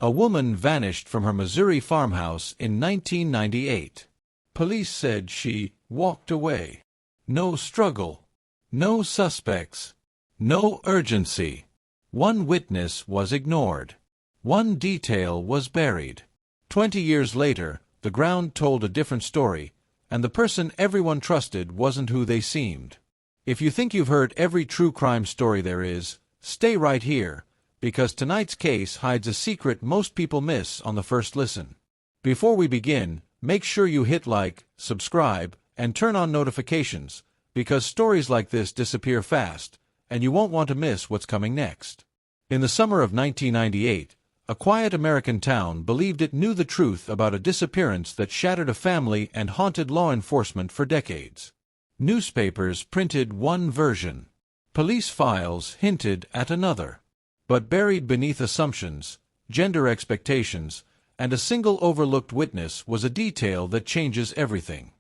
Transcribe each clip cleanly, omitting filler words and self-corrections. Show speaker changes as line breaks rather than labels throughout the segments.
A woman vanished from her Missouri farmhouse in 1998. Police said she walked away. No struggle. No suspects. No urgency. One witness was ignored. One detail was buried. 20 years later, the ground told a different story, and the person everyone trusted wasn't who they seemed. If you think you've heard every true crime story there is, stay right here, because tonight's case hides a secret most people miss on the first listen. Before we begin, make sure you hit like, subscribe, and turn on notifications, because stories like this disappear fast, and you won't want to miss what's coming next. In the summer of 1998, a quiet American town believed it knew the truth about a disappearance that shattered a family and haunted law enforcement for decades. Newspapers printed one version. Police files hinted at another. But buried beneath assumptions, gender expectations, and a single overlooked witness was a detail that changes everything.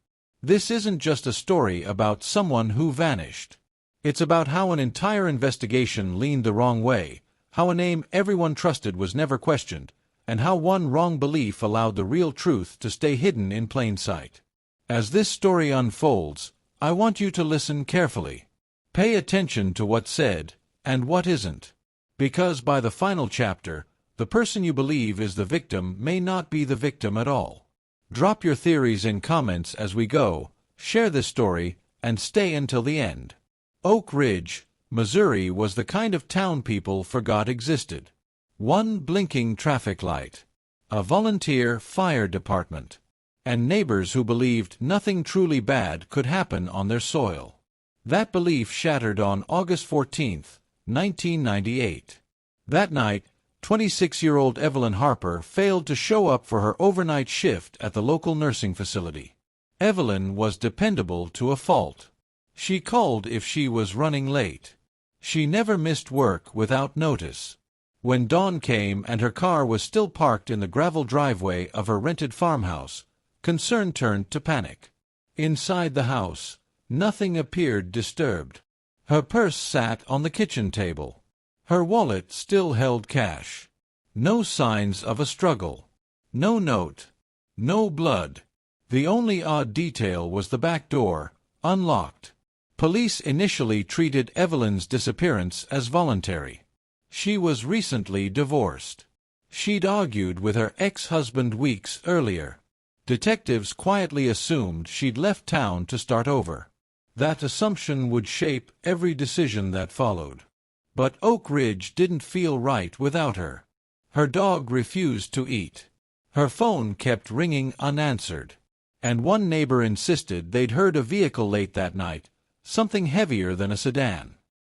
This isn't just a story about someone who vanished. It's about how an entire investigation leaned the wrong way, how a name everyone trusted was never questioned, and how one wrong belief allowed the real truth to stay hidden in plain sight. As this story unfolds, I want you to listen carefully. Pay attention to what's said, and what isn't. Because by the final chapter, the person you believe is the victim may not be the victim at all. Drop your theories in comments as we go, share this story, and stay until the end. Oak Ridge, Missouri was the kind of town people forgot existed. One blinking traffic light. A volunteer fire department. And neighbors who believed nothing truly bad could happen on their soil. That belief shattered on August 14, 1998. That night, 26-year-old Evelyn Harper failed to show up for her overnight shift at the local nursing facility. Evelyn was dependable to a fault. She called if she was running late. She never missed work without notice. When dawn came and her car was still parked in the gravel driveway of her rented farmhouse, concern turned to panic. Inside the house, nothing appeared disturbed. Her purse sat on the kitchen table. Her wallet still held cash. No signs of a struggle. No note. No blood. The only odd detail was the back door, unlocked. Police initially treated Evelyn's disappearance as voluntary. She was recently divorced. She'd argued with her ex-husband weeks earlier. Detectives quietly assumed she'd left town to start over. That assumption would shape every decision that followed. But Oak Ridge didn't feel right without her. Her dog refused to eat. Her phone kept ringing unanswered. And one neighbor insisted they'd heard a vehicle late that night, something heavier than a sedan.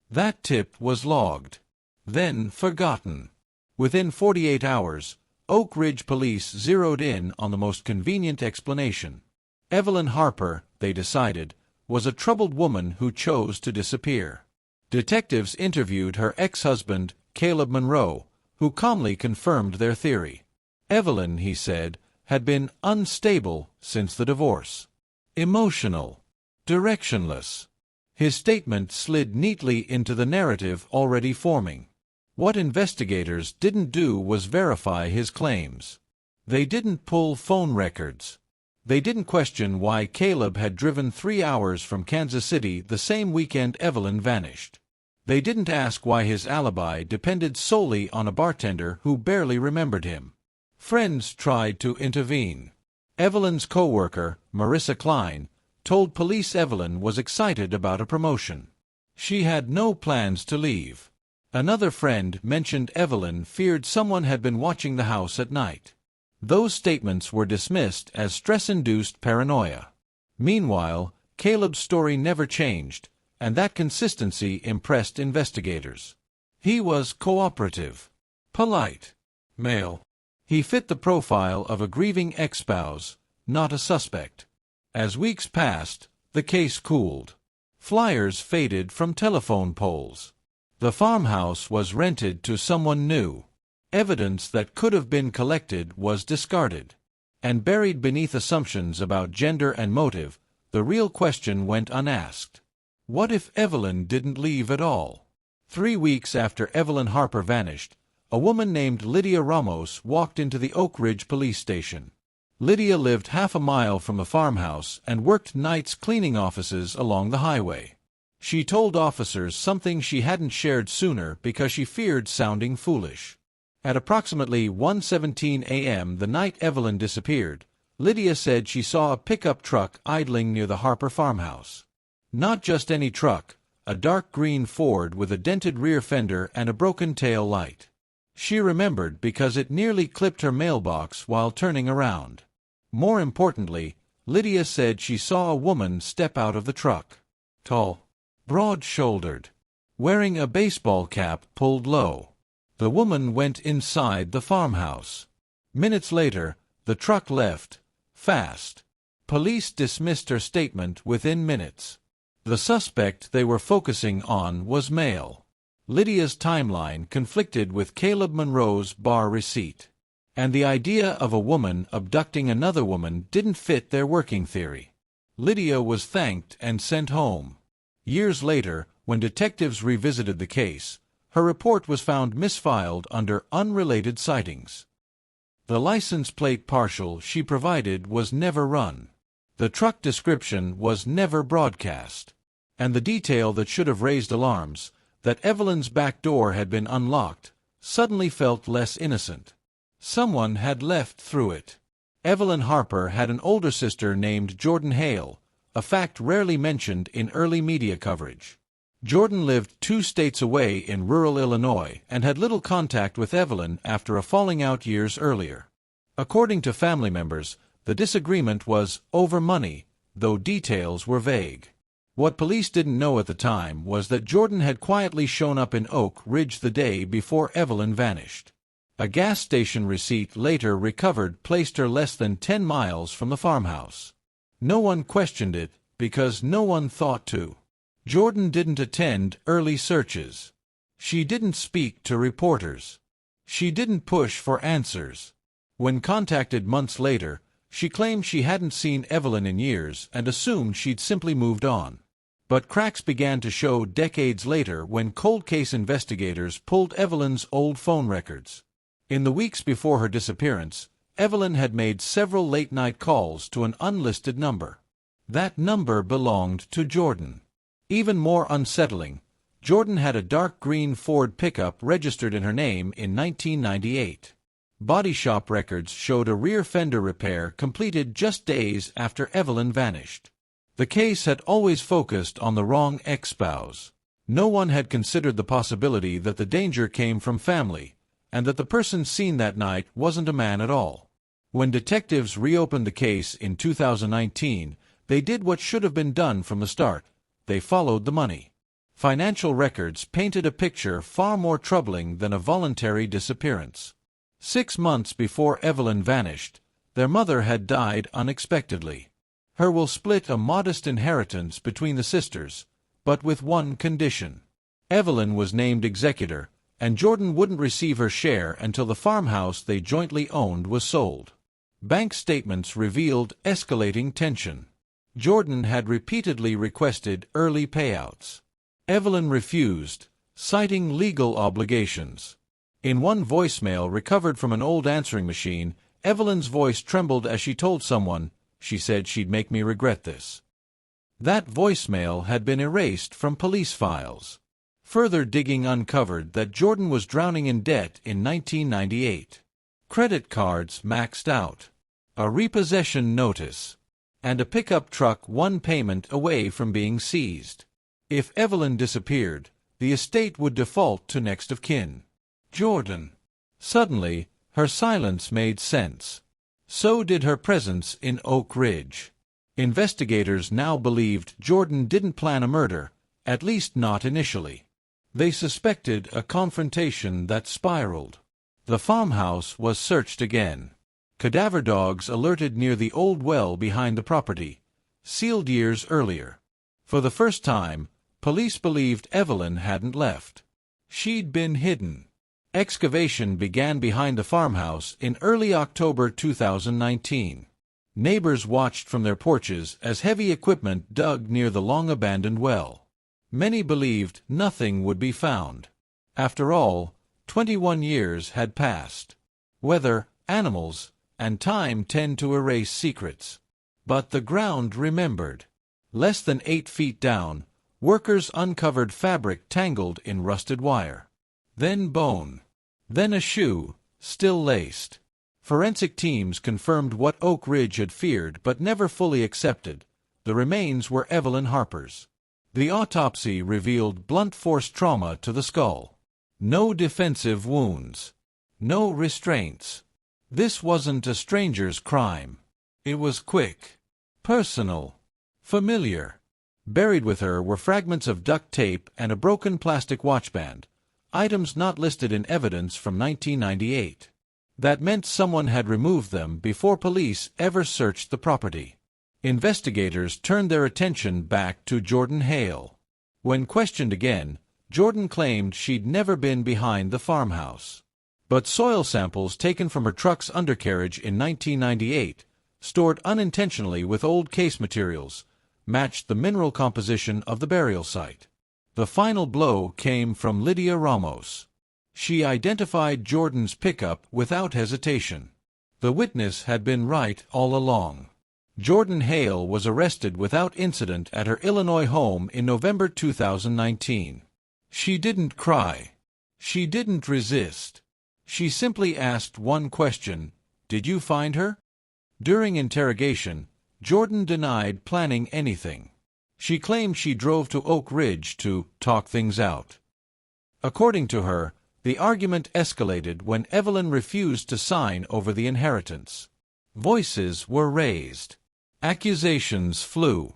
That tip was logged. Then forgotten. Within 48 hours, Oak Ridge police zeroed in on the most convenient explanation. Evelyn Harper, they decided, was a troubled woman who chose to disappear. Detectives interviewed her ex-husband, Caleb Monroe, who calmly confirmed their theory. Evelyn, he said, had been unstable since the divorce. Emotional. Directionless. His statement slid neatly into the narrative already forming. What investigators didn't do was verify his claims. They didn't pull phone records. They didn't question why Caleb had driven 3 hours from Kansas City the same weekend Evelyn vanished. They didn't ask why his alibi depended solely on a bartender who barely remembered him. Friends tried to intervene. Evelyn's co-worker, Marissa Klein, told police Evelyn was excited about a promotion. She had no plans to leave. Another friend mentioned Evelyn feared someone had been watching the house at night. Those statements were dismissed as stress-induced paranoia. Meanwhile, Caleb's story never changed, and that consistency impressed investigators. He was cooperative, polite, male. He fit the profile of a grieving ex-spouse, not a suspect. As weeks passed, the case cooled. Flyers faded from telephone poles. The farmhouse was rented to someone new. Evidence that could have been collected was discarded. And buried beneath assumptions about gender and motive, the real question went unasked. What if Evelyn didn't leave at all? 3 weeks after Evelyn Harper vanished, a woman named Lydia Ramos walked into the Oak Ridge police station. Lydia lived half a mile from the farmhouse and worked nights cleaning offices along the highway. She told officers something she hadn't shared sooner because she feared sounding foolish. At approximately 1:17 a.m. the night Evelyn disappeared, Lydia said she saw a pickup truck idling near the Harper farmhouse. Not just any truck, a dark green Ford with a dented rear fender and a broken tail light. She remembered because it nearly clipped her mailbox while turning around. More importantly, Lydia said she saw a woman step out of the truck. Tall, broad-shouldered, wearing a baseball cap pulled low. The woman went inside the farmhouse. Minutes later, the truck left, fast. Police dismissed her statement within minutes. The suspect they were focusing on was male. Lydia's timeline conflicted with Caleb Monroe's bar receipt. And the idea of a woman abducting another woman didn't fit their working theory. Lydia was thanked and sent home. Years later, when detectives revisited the case, her report was found misfiled under unrelated sightings. The license plate partial she provided was never run. The truck description was never broadcast. And the detail that should have raised alarms, that Evelyn's back door had been unlocked, suddenly felt less innocent. Someone had left through it. Evelyn Harper had an older sister named Jordan Hale, a fact rarely mentioned in early media coverage. Jordan lived 2 states away in rural Illinois and had little contact with Evelyn after a falling out years earlier. According to family members, the disagreement was over money, though details were vague. What police didn't know at the time was that Jordan had quietly shown up in Oak Ridge the day before Evelyn vanished. A gas station receipt later recovered placed her less than 10 miles from the farmhouse. No one questioned it because no one thought to. Jordan didn't attend early searches. She didn't speak to reporters. She didn't push for answers. When contacted months later, she claimed she hadn't seen Evelyn in years and assumed she'd simply moved on. But cracks began to show decades later when cold case investigators pulled Evelyn's old phone records. In the weeks before her disappearance, Evelyn had made several late-night calls to an unlisted number. That number belonged to Jordan. Even more unsettling, Jordan had a dark green Ford pickup registered in her name in 1998. Body shop records showed a rear fender repair completed just days after Evelyn vanished. The case had always focused on the wrong ex-spouse. No one had considered the possibility that the danger came from family, and that the person seen that night wasn't a man at all. When detectives reopened the case in 2019, they did what should have been done from the start. They followed the money. Financial records painted a picture far more troubling than a voluntary disappearance. 6 months before Evelyn vanished, their mother had died unexpectedly. Her will split a modest inheritance between the sisters, but with one condition. Evelyn was named executor, and Jordan wouldn't receive her share until the farmhouse they jointly owned was sold. Bank statements revealed escalating tension. Jordan had repeatedly requested early payouts. Evelyn refused, citing legal obligations. In one voicemail recovered from an old answering machine, Evelyn's voice trembled as she told someone, "She said she'd make me regret this." That voicemail had been erased from police files. Further digging uncovered that Jordan was drowning in debt in 1998. Credit cards maxed out. A repossession notice. And a pickup truck 1 payment away from being seized. If Evelyn disappeared, the estate would default to next of kin. Jordan. Suddenly, her silence made sense. So did her presence in Oak Ridge. Investigators now believed Jordan didn't plan a murder, at least not initially. They suspected a confrontation that spiraled. The farmhouse was searched again. Cadaver dogs alerted near the old well behind the property, sealed years earlier. For the first time, police believed Evelyn hadn't left. She'd been hidden. Excavation began behind the farmhouse in early October 2019. Neighbors watched from their porches as heavy equipment dug near the long-abandoned well. Many believed nothing would be found. After all, 21 years had passed. Weather, animals, and time tend to erase secrets. But the ground remembered. Less than 8 feet down, workers uncovered fabric tangled in rusted wire. Then bone. Then a shoe, still laced. Forensic teams confirmed what Oak Ridge had feared but never fully accepted. The remains were Evelyn Harper's. The autopsy revealed blunt force trauma to the skull. No defensive wounds. No restraints. This wasn't a stranger's crime. It was quick, personal, familiar. Buried with her were fragments of duct tape and a broken plastic watchband, items not listed in evidence from 1998. That meant someone had removed them before police ever searched the property. Investigators turned their attention back to Jordan Hale. When questioned again, Jordan claimed she'd never been behind the farmhouse. But soil samples taken from her truck's undercarriage in 1998, stored unintentionally with old case materials, matched the mineral composition of the burial site. The final blow came from Lydia Ramos. She identified Jordan's pickup without hesitation. The witness had been right all along. Jordan Hale was arrested without incident at her Illinois home in November 2019. She didn't cry. She didn't resist. She simply asked one question: "Did you find her?" During interrogation, Jordan denied planning anything. She claimed she drove to Oak Ridge to talk things out. According to her, the argument escalated when Evelyn refused to sign over the inheritance. Voices were raised. Accusations flew.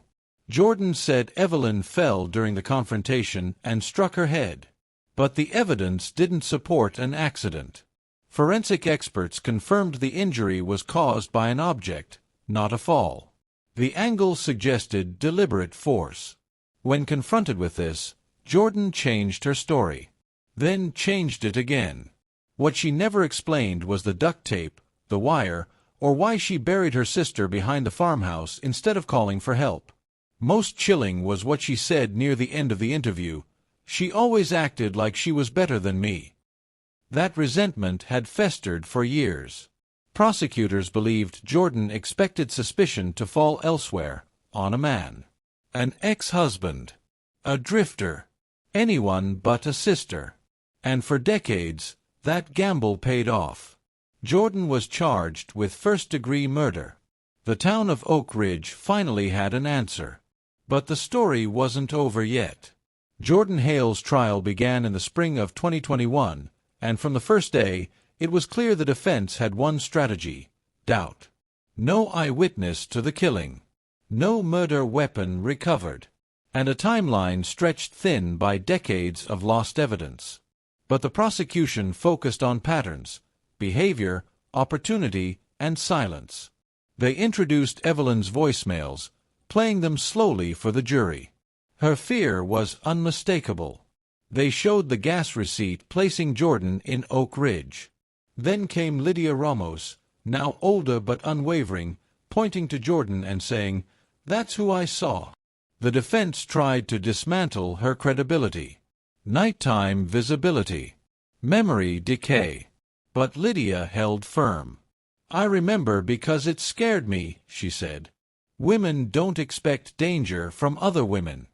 Jordan said Evelyn fell during the confrontation and struck her head. But the evidence didn't support an accident. Forensic experts confirmed the injury was caused by an object, not a fall. The angle suggested deliberate force. When confronted with this, Jordan changed her story. Then changed it again. What she never explained was the duct tape, the wire, or why she buried her sister behind the farmhouse instead of calling for help. Most chilling was what she said near the end of the interview: "She always acted like she was better than me." That resentment had festered for years. Prosecutors believed Jordan expected suspicion to fall elsewhere, on a man. An ex-husband. A drifter. Anyone but a sister. And for decades, that gamble paid off. Jordan was charged with first-degree murder. The town of Oak Ridge finally had an answer. But the story wasn't over yet. Jordan Hale's trial began in the spring of 2021, and from the first day, it was clear the defense had one strategy: doubt. No eyewitness to the killing. No murder weapon recovered. And a timeline stretched thin by decades of lost evidence. But the prosecution focused on patterns, behavior, opportunity, and silence. They introduced Evelyn's voicemails, playing them slowly for the jury. Her fear was unmistakable. They showed the gas receipt placing Jordan in Oak Ridge. Then came Lydia Ramos, now older but unwavering, pointing to Jordan and saying, "That's who I saw." The defense tried to dismantle her credibility. Nighttime visibility. Memory decay. But Lydia held firm. "I remember because it scared me," she said. "Women don't expect danger from other women."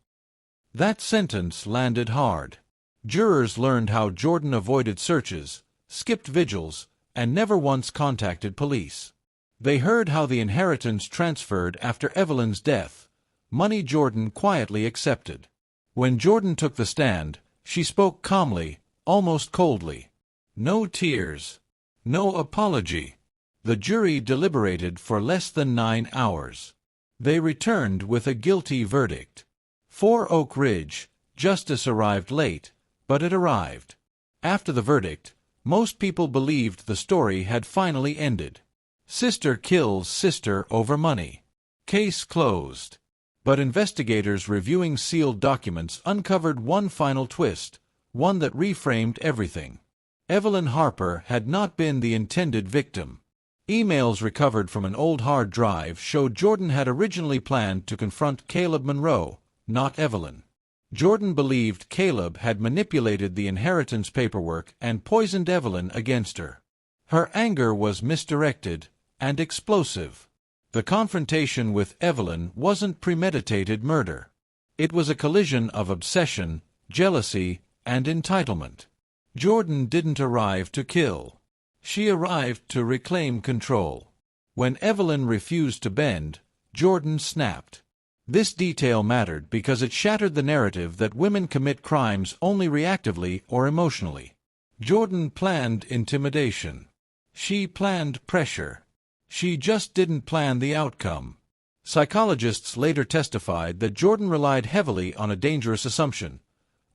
That sentence landed hard. Jurors learned how Jordan avoided searches, skipped vigils, and never once contacted police. They heard how the inheritance transferred after Evelyn's death, money Jordan quietly accepted. When Jordan took the stand, she spoke calmly, almost coldly. No tears. No apology. The jury deliberated for less than 9 hours. They returned with a guilty verdict. For Oak Ridge, justice arrived late, but it arrived. After the verdict, most people believed the story had finally ended. Sister kills sister over money. Case closed. But investigators reviewing sealed documents uncovered one final twist, one that reframed everything. Evelyn Harper had not been the intended victim. Emails recovered from an old hard drive showed Jordan had originally planned to confront Caleb Monroe, not Evelyn. Jordan believed Caleb had manipulated the inheritance paperwork and poisoned Evelyn against her. Her anger was misdirected and explosive. The confrontation with Evelyn wasn't premeditated murder. It was a collision of obsession, jealousy, and entitlement. Jordan didn't arrive to kill. She arrived to reclaim control. When Evelyn refused to bend, Jordan snapped. This detail mattered because it shattered the narrative that women commit crimes only reactively or emotionally. Jordan planned intimidation. She planned pressure. She just didn't plan the outcome. Psychologists later testified that Jordan relied heavily on a dangerous assumption,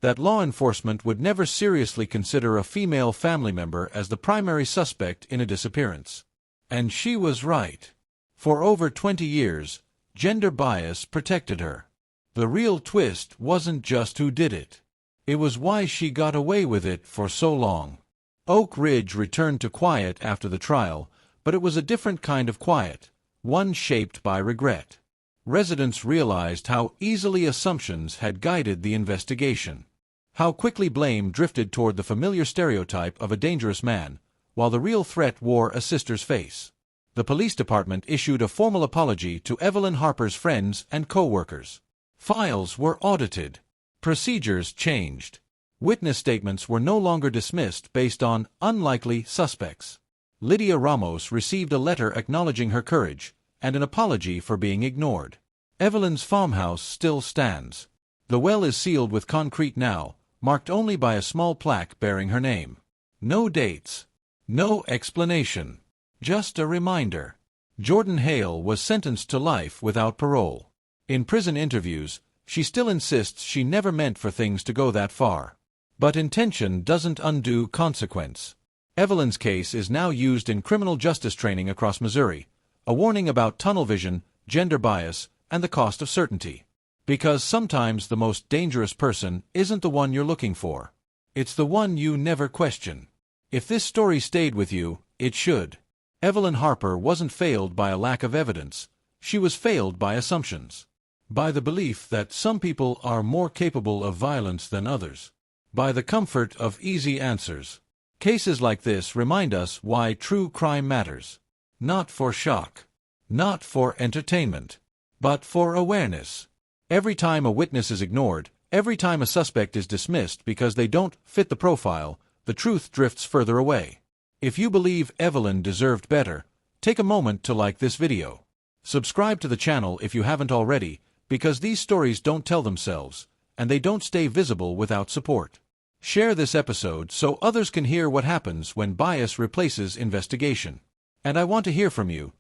that law enforcement would never seriously consider a female family member as the primary suspect in a disappearance. And she was right. For over 20 years, gender bias protected her. The real twist wasn't just who did it. It was why she got away with it for so long. Oak Ridge returned to quiet after the trial, but it was a different kind of quiet, one shaped by regret. Residents realized how easily assumptions had guided the investigation. How quickly blame drifted toward the familiar stereotype of a dangerous man, while the real threat wore a sister's face. The police department issued a formal apology to Evelyn Harper's friends and co-workers. Files were audited. Procedures changed. Witness statements were no longer dismissed based on unlikely suspects. Lydia Ramos received a letter acknowledging her courage and an apology for being ignored. Evelyn's farmhouse still stands. The well is sealed with concrete now, marked only by a small plaque bearing her name. No dates. No explanation. Just a reminder. Jordan Hale was sentenced to life without parole. In prison interviews, she still insists she never meant for things to go that far. But intention doesn't undo consequence. Evelyn's case is now used in criminal justice training across Missouri, a warning about tunnel vision, gender bias, and the cost of certainty. Because sometimes the most dangerous person isn't the one you're looking for. It's the one you never question. If this story stayed with you, it should. Evelyn Harper wasn't failed by a lack of evidence. She was failed by assumptions. By the belief that some people are more capable of violence than others. By the comfort of easy answers. Cases like this remind us why true crime matters. Not for shock. Not for entertainment. But for awareness. Every time a witness is ignored, every time a suspect is dismissed because they don't fit the profile, the truth drifts further away. If you believe Evelyn deserved better, take a moment to like this video. Subscribe to the channel if you haven't already, because these stories don't tell themselves, and they don't stay visible without support. Share this episode so others can hear what happens when bias replaces investigation. And I want to hear from you.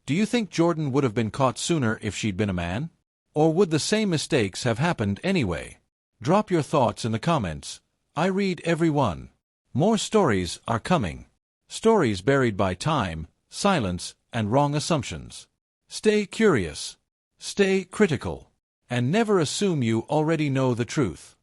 Do you think Jordan would have been caught sooner if she'd been a man? Or would the same mistakes have happened anyway? Drop your thoughts in the comments. I read every one. More stories are coming. Stories buried by time, silence, and wrong assumptions. Stay curious. Stay critical. And never assume you already know the truth.